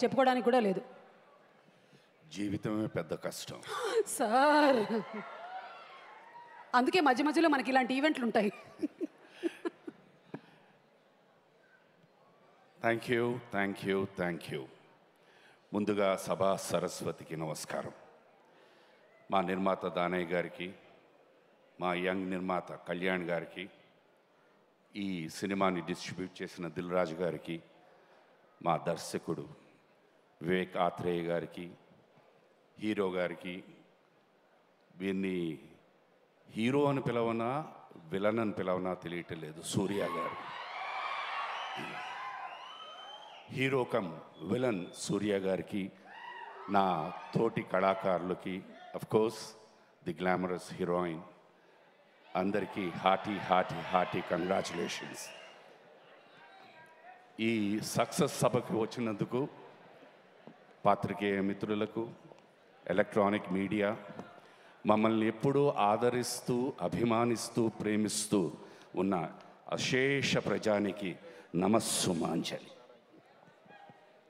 చెప్పుకోవడానికి కూడా లేదు. జీవితమే పెద్ద కష్టం సార్. అందుకే మధ్య మధ్యలో మనకి ఇలాంటి ఈవెంట్లు ఉంటాయి. Thank you. ముందుగా సభా సరస్వతికి నమస్కారం. మా నిర్మాత దానయ్య గారికి, మా యంగ్ నిర్మాత కళ్యాణ్ గారికి, ఈ సినిమాని డిస్ట్రిబ్యూట్ చేసిన దిల్ రాజు గారికి, మా దర్శకుడు వివేక్ ఆత్రేయ గారికి, హీరో గారికి, వీరిని హీరో అని పిలవనా విలన్ అని పిలవనా తెలియటం లేదు, సూర్య గారు. హీరో కమ్ విలన్ సూర్య గారికి, నా తోటి కళాకారులకి, అఫ్కోర్స్ ది గ్లామరస్ హీరోయిన్, అందరికీ హార్టీ కంగ్రాచులేషన్స్. ఈ సక్సెస్ సభకి వచ్చినందుకు పాత్రికేయ మిత్రులకు, ఎలక్ట్రానిక్ మీడియా, మమ్మల్ని ఎప్పుడూ ఆదరిస్తూ అభిమానిస్తూ ప్రేమిస్తూ ఉన్న అశేష ప్రజానికి నమస్సుమాంజలి.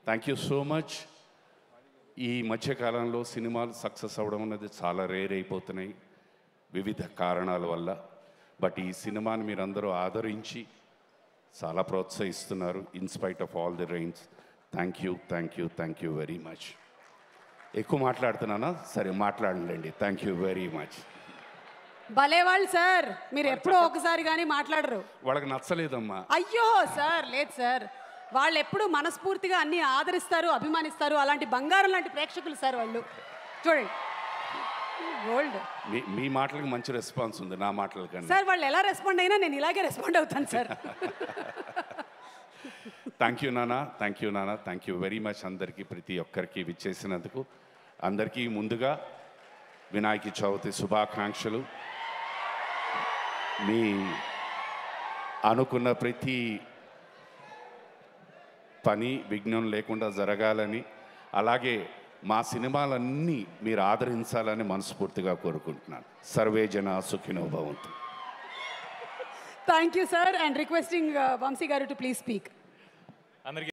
Thank you so much. ఈ మధ్యకాలంలో సినిమాలు సక్సెస్ అవ్వడం అనేది చాలా రేర్ అయిపోతున్నాయి వివిధ కారణాల వల్ల. బట్ ఈ సినిమాని మీరందరూ ఆదరించి చాలా ప్రోత్సహిస్తున్నారు. In spite of all the rains. Thank you very much. ఎక్కువ మాట్లాడుతున్నానా? సరే మాట్లాడండి. Thank you very much. భలేవాళ్ళు సార్, మీరు ఎప్పుడో ఒకసారి కానీ మాట్లాడరు. వాళ్ళకి నచ్చలేదమ్మా. అయ్యో సార్, లేదు సార్, వాళ్ళు ఎప్పుడు మనస్ఫూర్తిగా అన్ని ఆదరిస్తారు, అభిమానిస్తారు. అలాంటి బంగారం లాంటి ప్రేక్షకులు సార్ వాళ్ళు. చూడండి, గోల్డ్. మీ మాటలకు మంచి రెస్పాన్స్ ఉంది, నా మాటల కన్నా. సార్ వాళ్ళు ఎలా రెస్పాండ్ అయినా నేను ఇలాగే రెస్పాండ్ అవుతాను సార్. థ్యాంక్ యూ నాన్న. Thank you very much. అందరికీ, ప్రతి ఒక్కరికి విచ్చేసినందుకు అందరికీ ముందుగా వినాయక చవితి శుభాకాంక్షలు. మీ అనుకున్న ప్రతి పని విఘ్నం లేకుండా జరగాలని, అలాగే మా సినిమాలన్నీ మీరు ఆదరించాలని మనస్ఫూర్తిగా కోరుకుంటున్నాను. సర్వే జన సుఖినో భవంతు. Thank you sir. And requesting Vamshi గారు టు ప్లీజ్ స్పీక్.